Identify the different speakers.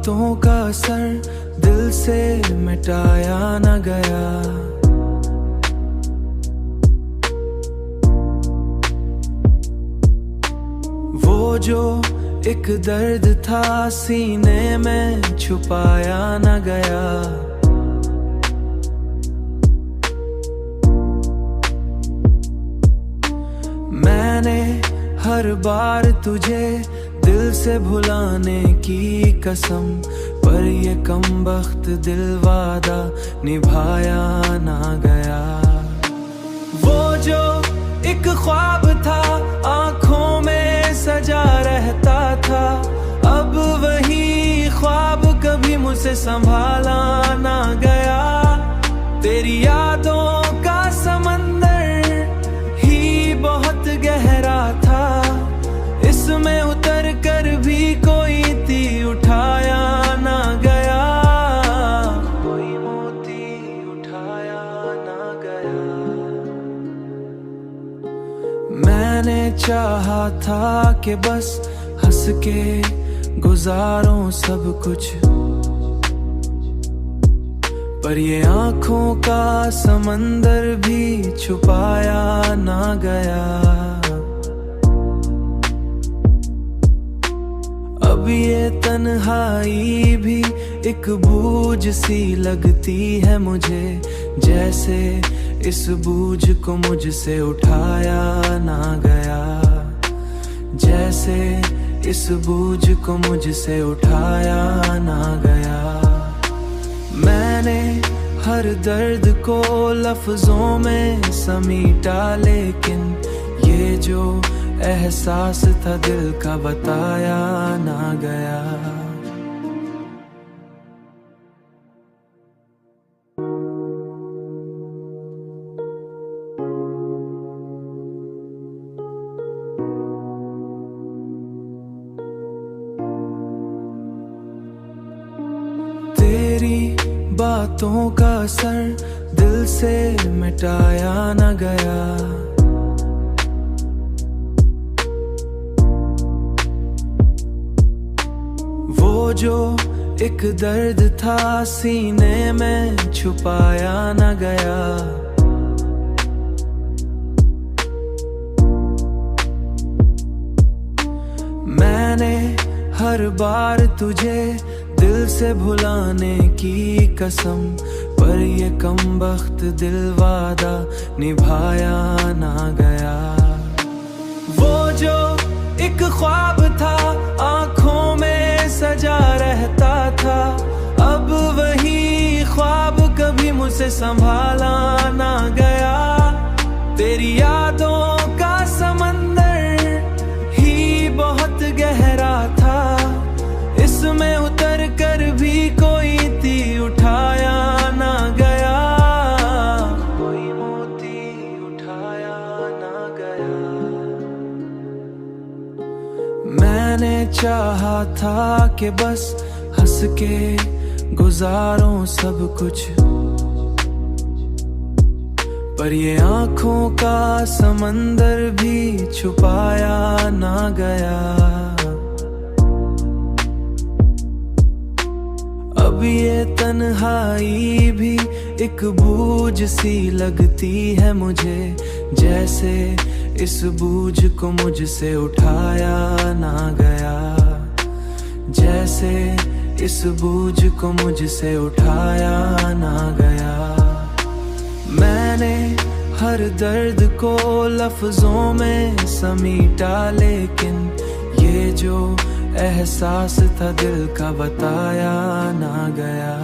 Speaker 1: बातों का असर दिल से मिटाया न गया। वो जो एक दर्द था सीने में छुपाया न गया। मैंने हर बार तुझे दिल से भुलाने की कसम, पर ये कमबख्त दिल वादा निभाया ना गया। वो जो एक ख्वाब था आंखों में सजा रहता था, अब वही ख्वाब कभी मुझसे संभाला ना गया। तेरी यादों का समंदर ही बहुत गहरा था, इसमें उतर कर भी कोई तीर उठाया ना गया। कोई मोती उठाया ना गया। मैंने चाहा था कि बस हंस के गुजारूं सब कुछ, पर ये आंखों का समंदर भी छुपाया ना गया। अब ये तन्हाई भी एक बूझ सी लगती है मुझे, जैसे इस बूझ को मुझसे उठाया ना गया। जैसे इस बूझ को मुझसे उठाया ना गया। मैंने हर दर्द को लफ्जों में समीटा, लेकिन ये जो एहसास था दिल का बताया ना गया। तेरी बातों का असर दिल से मिटाया न गया। वो जो एक दर्द था सीने में छुपाया न गया। मैंने हर बार तुझे दिल से भुलाने की कसम, पर ये कमबख्त दिल वादा निभाया ना गया। वो जो एक ख्वाब था आंखों में सजा रहता था, अब वही ख्वाब कभी मुझसे संभाला ना गया। तेरी यादों का समंदर ही बहुत गहरा था, इसमें उतर कर भी कोई तीर उठाया ना गया। कोई मोती उठाया ना गया। मैंने चाहा था कि बस हंस के गुजारूं सब कुछ, पर ये आंखों का समंदर भी छुपाया ना गया। अब ये तन्हाई भी एक बूझ सी लगती है मुझे, जैसे इस बूझ को मुझसे उठाया ना गया। जैसे इस बूझ को मुझसे उठाया ना गया। मैंने हर दर्द को लफ्जों में समीटा, लेकिन ये जो एहसास था दिल का बताया ना गया।